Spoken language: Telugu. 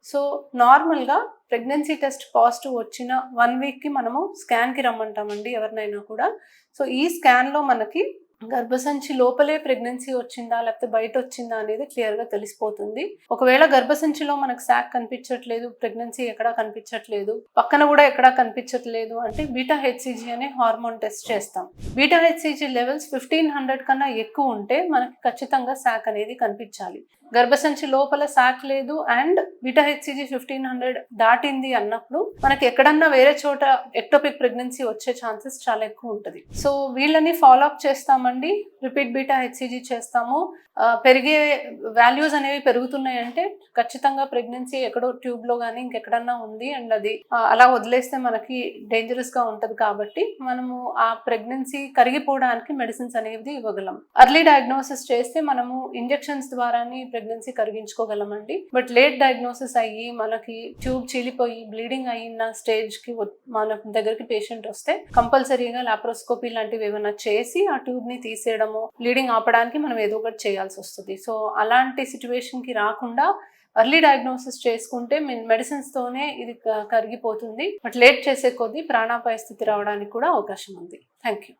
సో నార్మల్గా ప్రెగ్నెన్సీ టెస్ట్ పాజిటివ్ వచ్చిన 1 వీక్కి మనము స్కాన్కి రమ్మంటామండి ఎవరినైనా కూడా. సో ఈ స్కాన్లో మనకి గర్భసంచి లోపలే ప్రెగ్నెన్సీ వచ్చిందా లేకపోతే బయట వచ్చిందా అనేది క్లియర్గా తెలిసిపోతుంది. ఒకవేళ గర్భసంచిలో మనకు శాక్ కనిపించట్లేదు, ప్రెగ్నెన్సీ ఎక్కడా కనిపించట్లేదు, పక్కన కూడా ఎక్కడా కనిపించట్లేదు అంటే బీటా హెచ్సిజీ అనే హార్మోన్ టెస్ట్ చేస్తాం. బీటా హెచ్సిజీ లెవెల్స్ 1500 కన్నా ఎక్కువ ఉంటే మనకి ఖచ్చితంగా శాక్ అనేది కనిపించాలి. గర్భసంచి లోపల శాక్ లేదు అండ్ బీటా హెచ్సిజీ 1500 దాటింది అన్నప్పుడు మనకి ఎక్కడన్నా వేరే చోట ఎక్టోపిక్ ప్రెగ్నెన్సీ వచ్చే ఛాన్సెస్ చాలా ఎక్కువ ఉంటుంది. సో వీళ్ళని ఫాలో అప్ చేస్తామండి, రిపీట్ బీటా హెచ్సిజీ చేస్తాము. పెరిగే వాల్యూస్ అనేవి పెరుగుతున్నాయంటే ఖచ్చితంగా ప్రెగ్నెన్సీ ఎక్కడో ట్యూబ్ లో కానీ ఇంకెక్కడన్నా ఉంది అండ్ అది అలా వదిలేస్తే మనకి డేంజరస్ గా ఉంటది కాబట్టి మనము ఆ ప్రెగ్నెన్సీ కరిగిపోవడానికి మెడిసిన్స్ అనేది ఇవ్వగలం. అర్లీ డయాగ్నోసిస్ చేస్తే మనము ఇంజెక్షన్స్ ద్వారానే ప్రెగ్నెన్సీ కరిగించుకోగలమండి. బట్ లేట్ డయాగ్నోసిస్ అయ్యి మనకి ట్యూబ్ చీలిపోయి బ్లీడింగ్ అయిన స్టేజ్ కి మన దగ్గరికి పేషెంట్ వస్తే కంపల్సరీగా లాప్రోస్కోపీ లాంటివి ఏమైనా చేసి ఆ ట్యూబ్ ని తీసేయడము, బ్లీడింగ్ ఆపడానికి మనం ఏదో ఒకటి చేయాల్సి వస్తుంది. సో అలాంటి సిచ్యువేషన్ కి రాకుండా అర్లీ డయాగ్నోసిస్ చేసుకుంటే మెడిసిన్స్ తోనే ఇది కరిగిపోతుంది. బట్ లేట్ చేసే కొద్దీ ప్రాణాపాయ స్థితి రావడానికి కూడా అవకాశం ఉంది. Thank you.